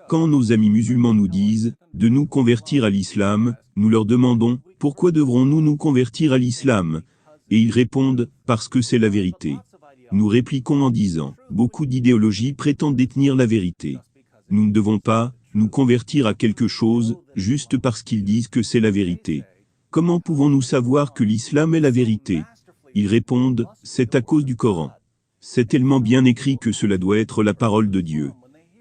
Quand nos amis musulmans nous disent de nous convertir à l'islam, nous leur demandons « Pourquoi devrons-nous nous convertir à l'islam ?» Et ils répondent « Parce que c'est la vérité ». Nous répliquons en disant « Beaucoup d'idéologies prétendent détenir la vérité. Nous ne devons pas nous convertir à quelque chose juste parce qu'ils disent que c'est la vérité. Comment pouvons-nous savoir que l'islam est la vérité ?» Ils répondent « C'est à cause du Coran. C'est tellement bien écrit que cela doit être la parole de Dieu. »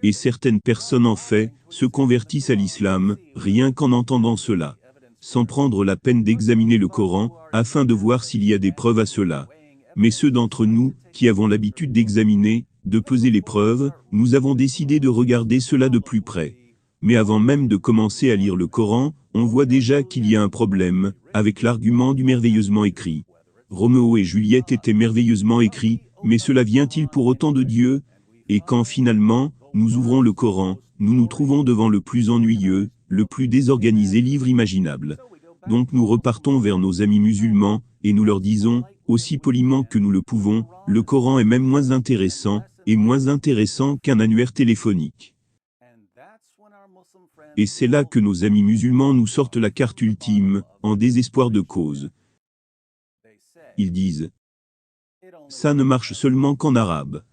Et certaines personnes en fait se convertissent à l'islam, rien qu'en entendant cela, sans prendre la peine d'examiner le Coran, afin de voir s'il y a des preuves à cela. Mais ceux d'entre nous, qui avons l'habitude d'examiner, de peser les preuves, nous avons décidé de regarder cela de plus près. Mais avant même de commencer à lire le Coran, on voit déjà qu'il y a un problème, avec l'argument du merveilleusement écrit. Roméo et Juliette étaient merveilleusement écrits, mais cela vient-il pour autant de Dieu? Et quand finalement, nous ouvrons le Coran, nous nous trouvons devant le plus ennuyeux, le plus désorganisé livre imaginable. Donc nous repartons vers nos amis musulmans, et nous leur disons, aussi poliment que nous le pouvons, le Coran est même moins intéressant, et moins intéressant qu'un annuaire téléphonique. Et c'est là que nos amis musulmans nous sortent la carte ultime, en désespoir de cause. Ils disent, ça ne marche seulement qu'en arabe.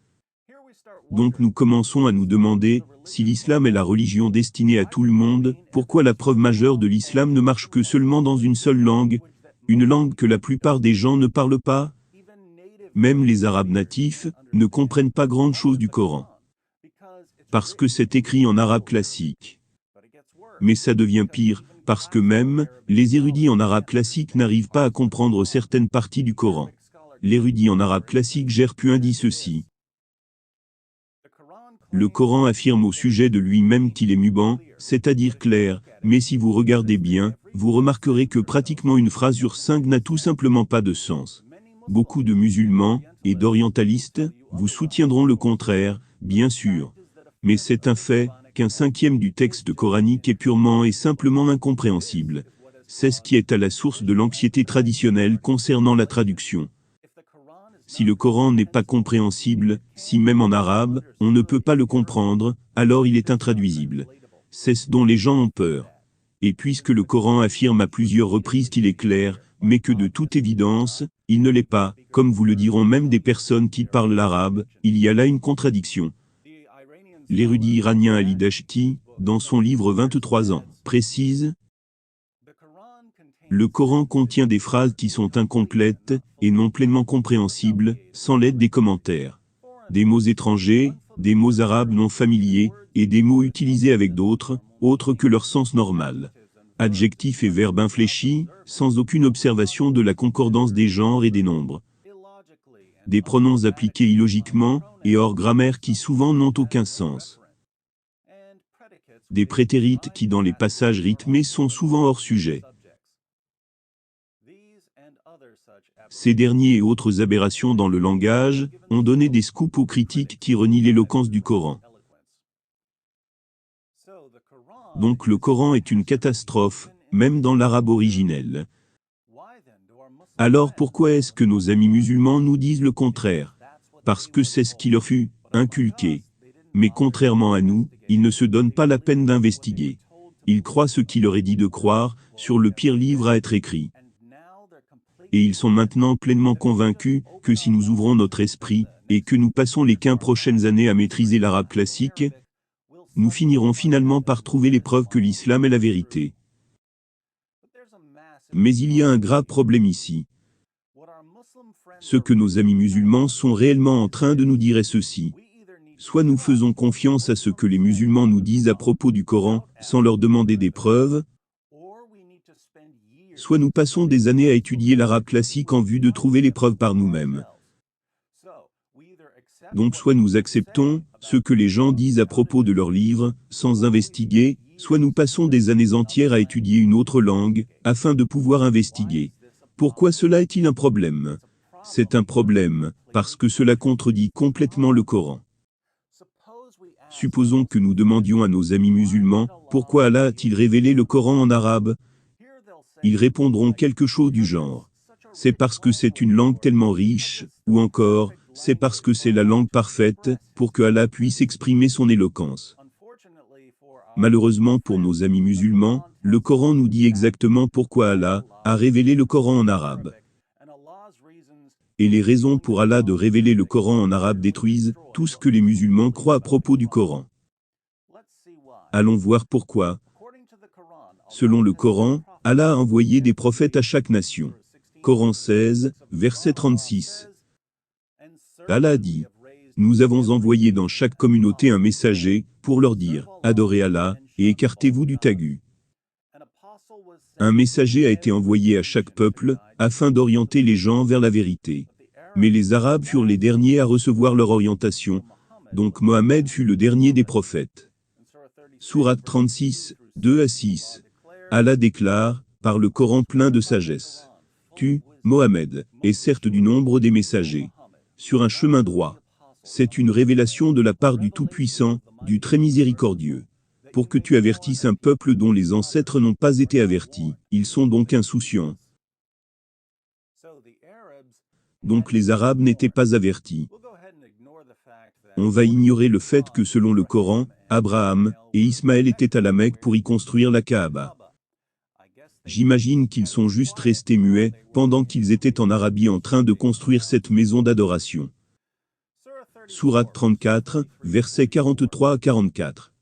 Donc nous commençons à nous demander, si l'islam est la religion destinée à tout le monde, pourquoi la preuve majeure de l'islam ne marche que seulement dans une seule langue, une langue que la plupart des gens ne parlent pas? Même les arabes natifs ne comprennent pas grande chose du Coran. Parce que c'est écrit en arabe classique. Mais ça devient pire, parce que même les érudits en arabe classique n'arrivent pas à comprendre certaines parties du Coran. L'érudit en arabe classique Gerpuin dit ceci. Le Coran affirme au sujet de lui-même qu'il est muban, c'est-à-dire clair, mais si vous regardez bien, vous remarquerez que pratiquement une phrase sur 5 n'a tout simplement pas de sens. Beaucoup de musulmans et d'orientalistes vous soutiendront le contraire, bien sûr. Mais c'est un fait qu'un cinquième du texte coranique est purement et simplement incompréhensible. C'est ce qui est à la source de l'anxiété traditionnelle concernant la traduction. Si le Coran n'est pas compréhensible, si même en arabe, on ne peut pas le comprendre, alors il est intraduisible. C'est ce dont les gens ont peur. Et puisque le Coran affirme à plusieurs reprises qu'il est clair, mais que de toute évidence, il ne l'est pas, comme vous le diront même des personnes qui parlent l'arabe, il y a là une contradiction. L'érudit iranien Ali Dashti, dans son livre 23 ans, précise « Le Coran contient des phrases qui sont incomplètes et non pleinement compréhensibles, sans l'aide des commentaires. Des mots étrangers, des mots arabes non familiers, et des mots utilisés avec d'autres, autres que leur sens normal. Adjectifs et verbes infléchis, sans aucune observation de la concordance des genres et des nombres. Des pronoms appliqués illogiquement, et hors grammaire qui souvent n'ont aucun sens. Des prétérites qui dans les passages rythmés sont souvent hors sujet. Ces derniers et autres aberrations dans le langage ont donné des scoops aux critiques qui renient l'éloquence du Coran. Donc le Coran est une catastrophe, même dans l'arabe originel. Alors pourquoi est-ce que nos amis musulmans nous disent le contraire? Parce que c'est ce qui leur fut inculqué. Mais contrairement à nous, ils ne se donnent pas la peine d'investiguer. Ils croient ce qui leur est dit de croire, sur le pire livre à être écrit. Et ils sont maintenant pleinement convaincus que si nous ouvrons notre esprit, et que nous passons les 15 prochaines années à maîtriser l'arabe classique, nous finirons finalement par trouver les preuves que l'islam est la vérité. Mais il y a un grave problème ici. Ce que nos amis musulmans sont réellement en train de nous dire est ceci. Soit nous faisons confiance à ce que les musulmans nous disent à propos du Coran, sans leur demander des preuves, soit nous passons des années à étudier l'arabe classique en vue de trouver les preuves par nous-mêmes. Donc soit nous acceptons ce que les gens disent à propos de leurs livres, sans investiguer, soit nous passons des années entières à étudier une autre langue, afin de pouvoir investiguer. Pourquoi cela est-il un problème? C'est un problème, parce que cela contredit complètement le Coran. Supposons que nous demandions à nos amis musulmans, pourquoi Allah a-t-il révélé le Coran en arabe? Ils répondront quelque chose du genre. C'est parce que c'est une langue tellement riche, ou encore, c'est parce que c'est la langue parfaite, pour que Allah puisse exprimer son éloquence. Malheureusement pour nos amis musulmans, le Coran nous dit exactement pourquoi Allah a révélé le Coran en arabe. Et les raisons pour Allah de révéler le Coran en arabe détruisent tout ce que les musulmans croient à propos du Coran. Allons voir pourquoi. Selon le Coran, Allah a envoyé des prophètes à chaque nation. Coran 16, verset 36. Allah dit, « Nous avons envoyé dans chaque communauté un messager pour leur dire, adorez Allah et écartez-vous du taghut. » Un messager a été envoyé à chaque peuple afin d'orienter les gens vers la vérité. Mais les Arabes furent les derniers à recevoir leur orientation, donc Mohammed fut le dernier des prophètes. Sourate 36, 2 à 6. Allah déclare, par le Coran plein de sagesse. Tu, Mohammed, es certes du nombre des messagers. Sur un chemin droit. C'est une révélation de la part du Tout-Puissant, du Très Miséricordieux. Pour que tu avertisses un peuple dont les ancêtres n'ont pas été avertis, ils sont donc insouciants. Donc les Arabes n'étaient pas avertis. On va ignorer le fait que selon le Coran, Abraham et Ismaël étaient à la Mecque pour y construire la Kaaba. J'imagine qu'ils sont juste restés muets pendant qu'ils étaient en Arabie en train de construire cette maison d'adoration. Sourate 34, versets 43 à 44.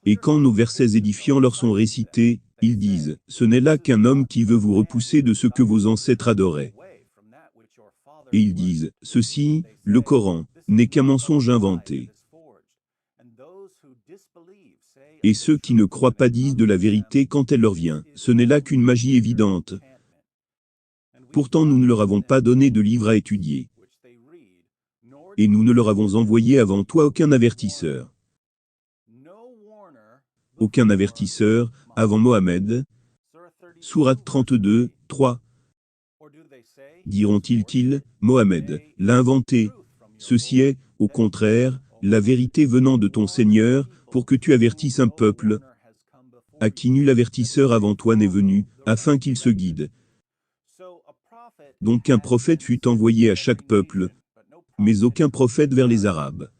Et quand nos versets édifiants leur sont récités, ils disent, « Ce n'est là qu'un homme qui veut vous repousser de ce que vos ancêtres adoraient. » Et ils disent, « Ceci, le Coran, n'est qu'un mensonge inventé. » Et ceux qui ne croient pas disent de la vérité quand elle leur vient, « Ce n'est là qu'une magie évidente. » Pourtant nous ne leur avons pas donné de livre à étudier. Et nous ne leur avons envoyé avant toi aucun avertisseur. Aucun avertisseur, avant Mohammed. Sourate 32, 3. Diront-ils qu'il, Mohammed, l'a inventé. Ceci est, au contraire, la vérité venant de ton Seigneur, pour que tu avertisses un peuple, à qui nul avertisseur avant toi n'est venu, afin qu'il se guide. Donc un prophète fut envoyé à chaque peuple, mais aucun prophète vers les Arabes.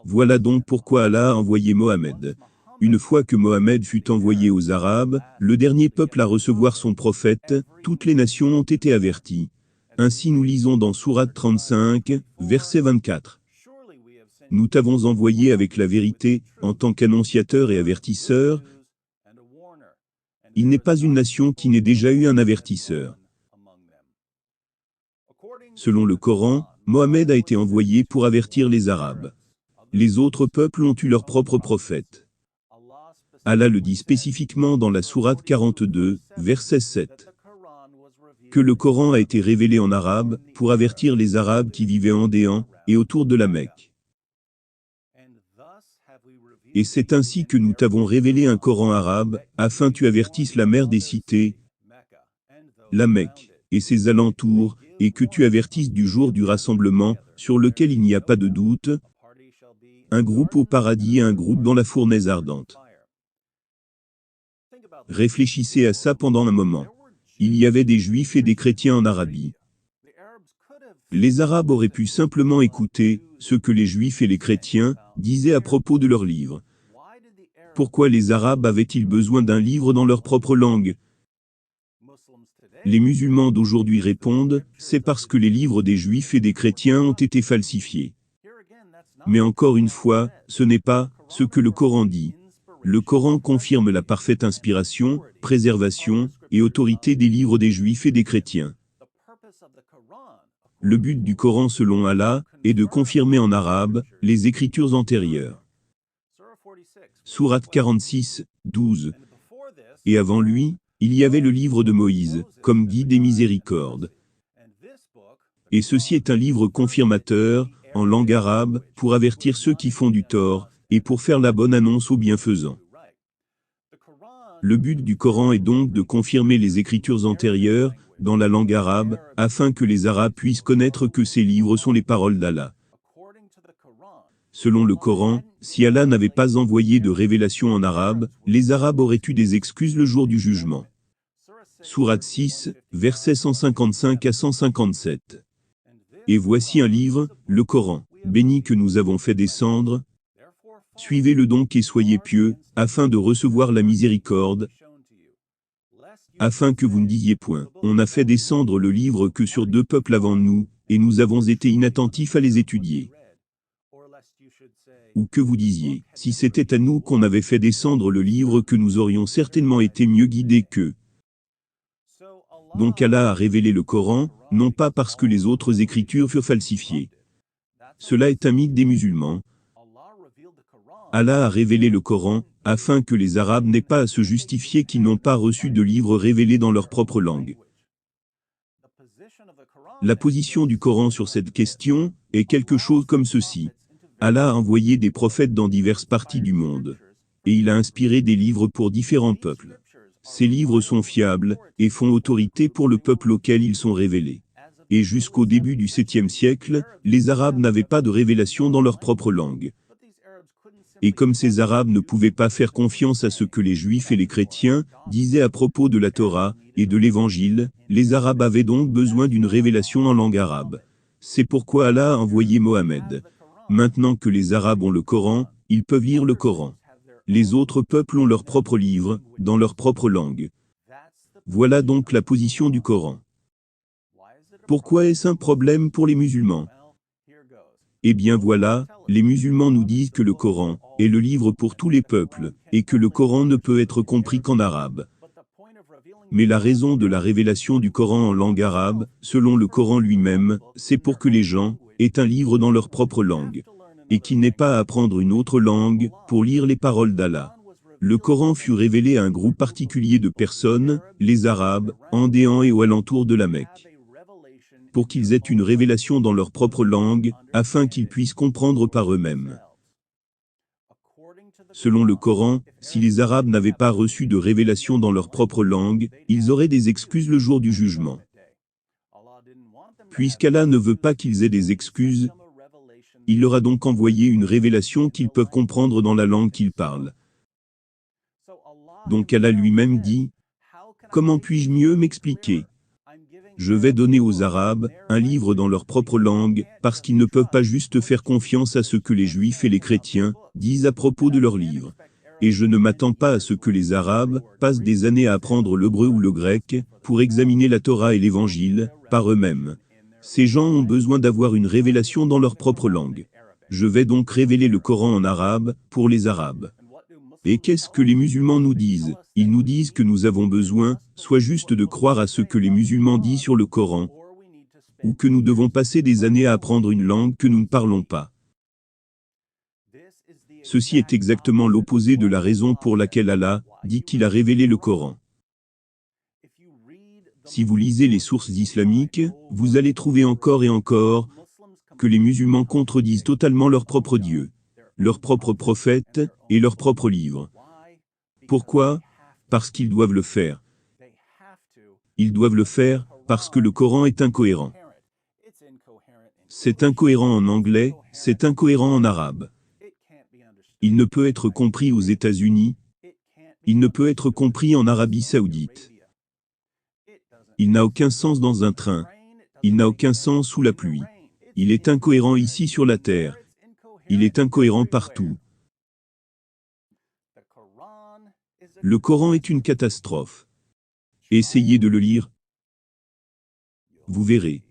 Voilà donc pourquoi Allah a envoyé Mohammed. Une fois que Mohammed fut envoyé aux Arabes, le dernier peuple à recevoir son prophète, toutes les nations ont été averties. Ainsi nous lisons dans Sourate 35, verset 24. Nous t'avons envoyé avec la vérité, en tant qu'annonciateur et avertisseur. Il n'est pas une nation qui n'ait déjà eu un avertisseur. Selon le Coran, Mohammed a été envoyé pour avertir les Arabes. Les autres peuples ont eu leur propre prophète. Allah le dit spécifiquement dans la Sourate 42, verset 7. Que le Coran a été révélé en arabe, pour avertir les Arabes qui vivaient en Déan, et autour de la Mecque. Et c'est ainsi que nous t'avons révélé un Coran arabe, afin que tu avertisses la mère des cités, la Mecque, et ses alentours, et que tu avertisses du jour du rassemblement, sur lequel il n'y a pas de doute, un groupe au paradis et un groupe dans la fournaise ardente. Réfléchissez à ça pendant un moment. Il y avait des Juifs et des chrétiens en Arabie. Les Arabes auraient pu simplement écouter ce que les Juifs et les chrétiens disaient à propos de leurs livres. Pourquoi les Arabes avaient-ils besoin d'un livre dans leur propre langue? Les musulmans d'aujourd'hui répondent, c'est parce que les livres des Juifs et des chrétiens ont été falsifiés. Mais encore une fois, ce n'est pas ce que le Coran dit. Le Coran confirme la parfaite inspiration, préservation et autorité des livres des Juifs et des chrétiens. Le but du Coran selon Allah est de confirmer en arabe les écritures antérieures. Sourate 46, 12. Et avant lui, il y avait le livre de Moïse, comme guide et miséricorde. Et ceci est un livre confirmateur, en langue arabe, pour avertir ceux qui font du tort, et pour faire la bonne annonce aux bienfaisants. Le but du Coran est donc de confirmer les écritures antérieures, dans la langue arabe, afin que les Arabes puissent connaître que ces livres sont les paroles d'Allah. Selon le Coran, si Allah n'avait pas envoyé de révélation en arabe, les Arabes auraient eu des excuses le jour du jugement. Sourate 6, versets 155 à 157. Et voici un livre, le Coran, béni que nous avons fait descendre. Suivez-le donc et soyez pieux, afin de recevoir la miséricorde, afin que vous ne disiez point, on a fait descendre le livre que sur 2 peuples avant nous, et nous avons été inattentifs à les étudier. Ou que vous disiez, si c'était à nous qu'on avait fait descendre le livre que nous aurions certainement été mieux guidés qu'eux. Donc Allah a révélé le Coran, non pas parce que les autres écritures furent falsifiées. Cela est un mythe des musulmans. Allah a révélé le Coran, afin que les Arabes n'aient pas à se justifier qu'ils n'ont pas reçu de livre révélé dans leur propre langue. La position du Coran sur cette question est quelque chose comme ceci. Allah a envoyé des prophètes dans diverses parties du monde. Et il a inspiré des livres pour différents peuples. Ces livres sont fiables, et font autorité pour le peuple auquel ils sont révélés. Et jusqu'au début du 7e siècle, les Arabes n'avaient pas de révélation dans leur propre langue. Et comme ces Arabes ne pouvaient pas faire confiance à ce que les Juifs et les chrétiens disaient à propos de la Torah et de l'Évangile, les Arabes avaient donc besoin d'une révélation en langue arabe. C'est pourquoi Allah a envoyé Mohammed. Maintenant que les Arabes ont le Coran, ils peuvent lire le Coran. Les autres peuples ont leur propre livre, dans leur propre langue. Voilà donc la position du Coran. Pourquoi est-ce un problème pour les musulmans? Eh bien voilà, les musulmans nous disent que le Coran est le livre pour tous les peuples, et que le Coran ne peut être compris qu'en arabe. Mais la raison de la révélation du Coran en langue arabe, selon le Coran lui-même, c'est pour que les gens aient un livre dans leur propre langue, et qu'ils n'aient pas à apprendre une autre langue pour lire les paroles d'Allah. Le Coran fut révélé à un groupe particulier de personnes, les Arabes, en Déan et aux alentours de la Mecque, pour qu'ils aient une révélation dans leur propre langue, afin qu'ils puissent comprendre par eux-mêmes. Selon le Coran, si les Arabes n'avaient pas reçu de révélation dans leur propre langue, ils auraient des excuses le jour du jugement. Puisqu'Allah ne veut pas qu'ils aient des excuses, il leur a donc envoyé une révélation qu'ils peuvent comprendre dans la langue qu'ils parlent. Donc Allah lui-même dit, « Comment puis-je mieux m'expliquer ? Je vais donner aux Arabes un livre dans leur propre langue, parce qu'ils ne peuvent pas juste faire confiance à ce que les Juifs et les chrétiens disent à propos de leur livre. Et je ne m'attends pas à ce que les Arabes passent des années à apprendre l'hébreu ou le grec, pour examiner la Torah et l'Évangile, par eux-mêmes. Ces gens ont besoin d'avoir une révélation dans leur propre langue. Je vais donc révéler le Coran en arabe, pour les Arabes. Et qu'est-ce que les musulmans nous disent? Ils nous disent que nous avons besoin, soit juste de croire à ce que les musulmans disent sur le Coran, ou que nous devons passer des années à apprendre une langue que nous ne parlons pas. Ceci est exactement l'opposé de la raison pour laquelle Allah dit qu'il a révélé le Coran. Si vous lisez les sources islamiques, vous allez trouver encore et encore que les musulmans contredisent totalement leur propre Dieu, leur propre prophète et leur propre livre. Pourquoi? Parce qu'ils doivent le faire. Ils doivent le faire parce que le Coran est incohérent. C'est incohérent en anglais, c'est incohérent en arabe. Il ne peut être compris aux États-Unis, il ne peut être compris en Arabie Saoudite. Il n'a aucun sens dans un train, il n'a aucun sens sous la pluie. Il est incohérent ici sur la terre. Il est incohérent partout. Le Coran est une catastrophe. Essayez de le lire. Vous verrez.